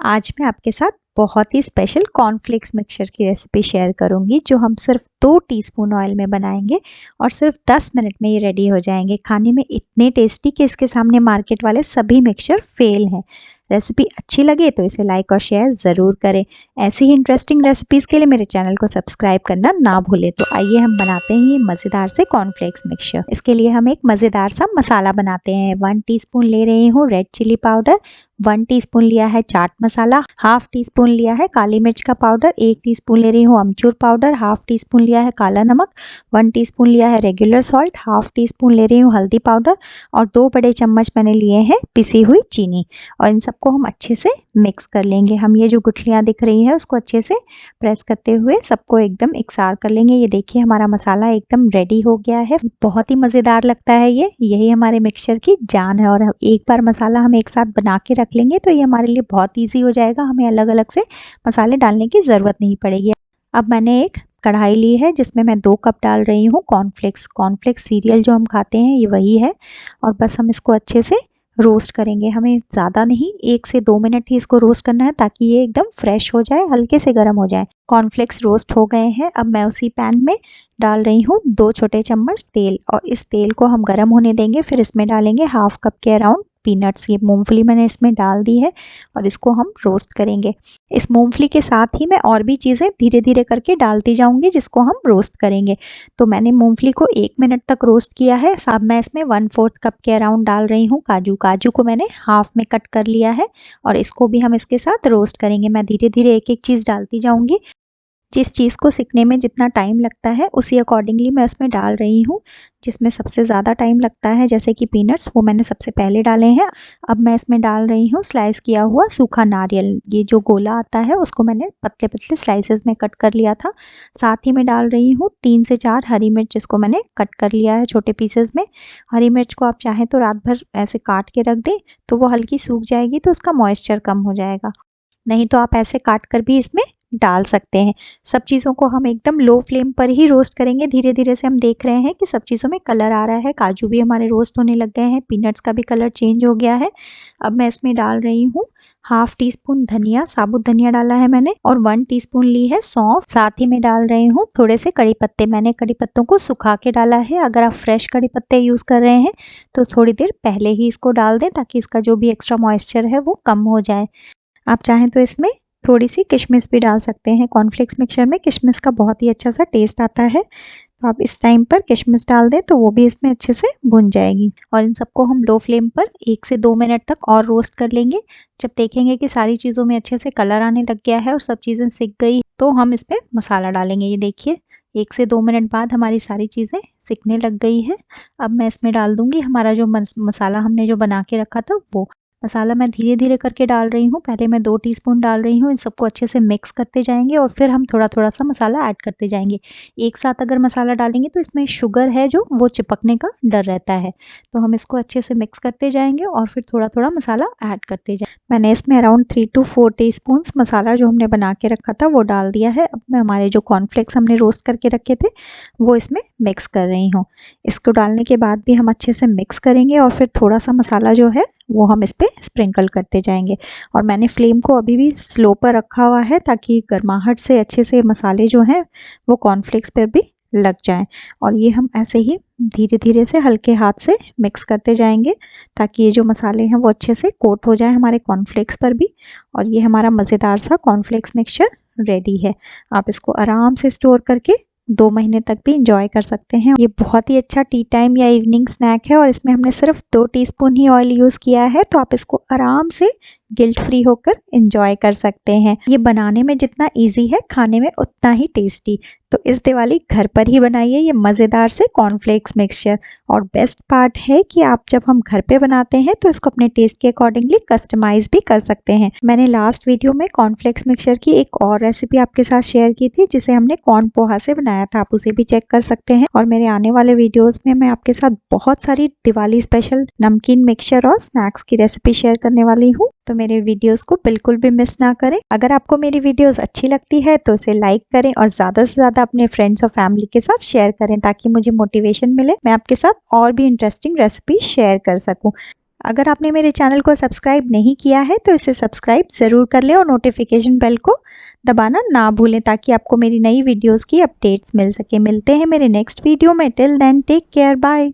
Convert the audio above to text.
आज मैं आपके साथ बहुत ही स्पेशल कॉर्नफ्लेक्स मिक्सचर की रेसिपी शेयर करूंगी जो हम सिर्फ 2 टीस्पून ऑयल में बनाएंगे और सिर्फ 10 मिनट में ये रेडी हो जाएंगे। खाने में इतने टेस्टी कि इसके सामने मार्केट वाले सभी मिक्सचर फेल हैं। रेसिपी अच्छी लगे तो इसे लाइक और शेयर ज़रूर करें। ऐसी ही इंटरेस्टिंग रेसिपीज़ के लिए मेरे चैनल को सब्सक्राइब करना ना भूलें। तो आइए हम बनाते हैं ये मज़ेदार से कॉर्नफ्लेक्स मिक्सचर। इसके लिए हम एक मज़ेदार सा मसाला बनाते हैं। 1 टीस्पून ले रही हूँ रेड चिली पाउडर, 1 टीस्पून लिया है chaat masala, half tea spoon लिया है काली मिर्च का पाउडर, 1 टीस्पून ले रही हूँ अमचूर पाउडर, हाफ टी स्पून लिया है काला नमक, 1 टीस्पून लिया है regular salt, half tea spoon ले रही हूँ हल्दी पाउडर और 2 बड़े चम्मच मैंने लिए हैं पिसी हुई चीनी। और इन सबको हम अच्छे से मिक्स कर लेंगे। हम ये जो गुठलियाँ दिख रही है उसको अच्छे से प्रेस करते हुए सबको एकदम एकसार कर लेंगे। ये देखिए हमारा मसाला एकदम रेडी हो गया है। बहुत ही मज़ेदार लगता है ये, यही हमारे मिक्सचर की जान है। और एक बार मसाला हम एक साथ बना के रख लेंगे तो ये हमारे लिए बहुत ईजी हो जाएगा। हमें अलग अलग से मसाले डालने की ज़रूरत नहीं पड़ेगी। अब मैंने एक कढ़ाई ली है जिसमें मैं 2 कप डाल रही हूँ कॉर्नफ्लेक्स सीरियल जो हम खाते हैं ये वही है। और बस हम इसको अच्छे से रोस्ट करेंगे। हमें ज़्यादा नहीं, 1 से 2 मिनट ही इसको रोस्ट करना है ताकि ये एकदम फ्रेश हो जाए, हल्के से गर्म हो जाए। कॉर्नफ्लेक्स रोस्ट हो गए हैं। अब मैं उसी पैन में डाल रही हूँ 2 छोटे चम्मच तेल और इस तेल को हम गर्म होने देंगे। फिर इसमें डालेंगे हाफ कप के अराउंड पीनट्स। ये मूंगफली मैंने इसमें डाल दी है और इसको हम रोस्ट करेंगे। इस मूंगफली के साथ ही मैं और भी चीज़ें धीरे धीरे करके डालती जाऊंगी जिसको हम रोस्ट करेंगे। तो मैंने मूंगफली को 1 मिनट तक रोस्ट किया है। अब मैं इसमें 1/4 कप के अराउंड डाल रही हूँ काजू को मैंने हाफ में कट कर लिया है और इसको भी हम इसके साथ रोस्ट करेंगे। मैं धीरे धीरे एक एक चीज़ डालती जाऊँगी। जिस चीज़ को सिकने में जितना टाइम लगता है उसी अकॉर्डिंगली मैं उसमें डाल रही हूँ। जिसमें सबसे ज़्यादा टाइम लगता है जैसे कि पीनट्स, वो मैंने सबसे पहले डाले हैं। अब मैं इसमें डाल रही हूँ स्लाइस किया हुआ सूखा नारियल। ये जो गोला आता है उसको मैंने पतले पतले स्लाइसेस में कट कर लिया था। साथ ही मैं डाल रही हूँ 3 से 4 हरी मिर्च जिसको मैंने कट कर लिया है छोटे पीसेस में। हरी मिर्च को आप चाहें तो रात भर ऐसे काट के रख दें तो वो हल्की सूख जाएगी तो उसका मॉइस्चर कम हो जाएगा। नहीं तो आप ऐसे काट कर भी इसमें डाल सकते हैं। सब चीज़ों को हम एकदम लो फ्लेम पर ही रोस्ट करेंगे। धीरे धीरे से हम देख रहे हैं कि सब चीज़ों में कलर आ रहा है। काजू भी हमारे रोस्ट होने लग गए हैं, पीनट्स का भी कलर चेंज हो गया है। अब मैं इसमें डाल रही हूँ हाफ टी स्पून धनिया, साबुत धनिया डाला है मैंने और 1 टीस्पून ली है सौंफ। साथ ही में डाल रही हूँ थोड़े से कड़ी पत्ते। मैंने कड़ी पत्तों को सुखा के डाला है। अगर आप फ्रेश कड़ी पत्ते यूज़ कर रहे हैं तो थोड़ी देर पहले ही इसको डाल दें ताकि इसका जो भी एक्स्ट्रा मॉइस्चर है वो कम हो जाए। आप चाहें तो इसमें थोड़ी सी किशमिश भी डाल सकते हैं। कॉर्नफ्लेक्स मिक्सचर में किशमिश का बहुत ही अच्छा सा टेस्ट आता है तो आप इस टाइम पर किशमिश डाल दें तो वो भी इसमें अच्छे से भुन जाएगी। और इन सबको हम लो फ्लेम पर 1 से 2 मिनट तक और रोस्ट कर लेंगे। जब देखेंगे कि सारी चीज़ों में अच्छे से कलर आने लग गया है और सब चीज़ें सिक गई तो हम इस पर मसाला डालेंगे। ये देखिए 1 से 2 मिनट बाद हमारी सारी चीज़ें सिकने लग गई है। अब मैं इसमें डाल दूँगी हमारा जो मसाला हमने जो बना के रखा था वो। मसाला मैं धीरे धीरे करके डाल रही हूँ। पहले मैं 2 टीस्पून डाल रही हूँ। इन सबको अच्छे से मिक्स करते जाएंगे और फिर हम थोड़ा थोड़ा सा मसाला ऐड करते जाएंगे। एक साथ अगर मसाला डालेंगे तो इसमें शुगर है जो वो चिपकने का डर रहता है। तो हम इसको अच्छे से मिक्स करते जाएंगे और फिर थोड़ा थोड़ा मसाला ऐड करते जाएंगे। मैंने इसमें अराउंड 3 to 4 टीस्पून मसाला जो हमने बना के रखा था वो डाल दिया है। अब मैं हमारे जो कॉर्नफ्लेक्स हमने रोस्ट करके रखे थे वो इसमें मिक्स कर रही हूँ। इसको डालने के बाद भी हम अच्छे से मिक्स करेंगे और फिर थोड़ा सा मसाला जो है वो हम इस पर स्प्रिंकल करते जाएंगे। और मैंने फ्लेम को अभी भी स्लो पर रखा हुआ है ताकि गर्माहट से अच्छे से मसाले जो हैं वो कॉर्नफ्लेक्स पर भी लग जाएं। और ये हम ऐसे ही धीरे धीरे से हल्के हाथ से मिक्स करते जाएंगे ताकि ये जो मसाले हैं वो अच्छे से कोट हो जाए हमारे कॉर्नफ्लेक्स पर भी। और ये हमारा मज़ेदार सा कॉर्नफ्लेक्स मिक्सचर रेडी है। आप इसको आराम से स्टोर करके 2 महीने तक भी इंजॉय कर सकते हैं। ये बहुत ही अच्छा टी टाइम या इवनिंग स्नैक है और इसमें हमने सिर्फ 2 टीस्पून ही ऑयल यूज़ किया है तो आप इसको आराम से गिल्ट फ्री होकर इंजॉय कर सकते हैं। ये बनाने में जितना इजी है खाने में उतना ही टेस्टी। तो इस दिवाली घर पर ही बनाइए ये मज़ेदार से कॉर्नफ्लेक्स मिक्सचर। और बेस्ट पार्ट है कि आप जब हम घर पे बनाते हैं तो इसको अपने टेस्ट के अकॉर्डिंगली कस्टमाइज़ भी कर सकते हैं। मैंने लास्ट वीडियो में कॉर्नफ्लेक्स मिक्सचर की एक और रेसिपी आपके साथ शेयर की थी जिसे हमने कॉर्न पोहा से बनाया था। आप उसे भी चेक कर सकते हैं। और मेरे आने वाले वीडियोज़ में मैं आपके साथ बहुत सारी दिवाली स्पेशल नमकीन मिक्सचर और स्नैक्स की रेसिपी शेयर करने वाली हूँ। तो मेरे वीडियोस को बिल्कुल भी मिस ना करें। अगर आपको मेरी वीडियोस अच्छी लगती है तो इसे लाइक करें और ज़्यादा से ज़्यादा अपने फ्रेंड्स और फैमिली के साथ शेयर करें ताकि मुझे मोटिवेशन मिले, मैं आपके साथ और भी इंटरेस्टिंग रेसिपी शेयर कर सकूं। अगर आपने मेरे चैनल को सब्सक्राइब नहीं किया है तो इसे सब्सक्राइब ज़रूर कर लें और नोटिफिकेशन बेल को दबाना ना भूलें ताकि आपको मेरी नई वीडियोस की अपडेट्स मिल सके। मिलते हैं मेरे नेक्स्ट वीडियो में। Till then take care, bye.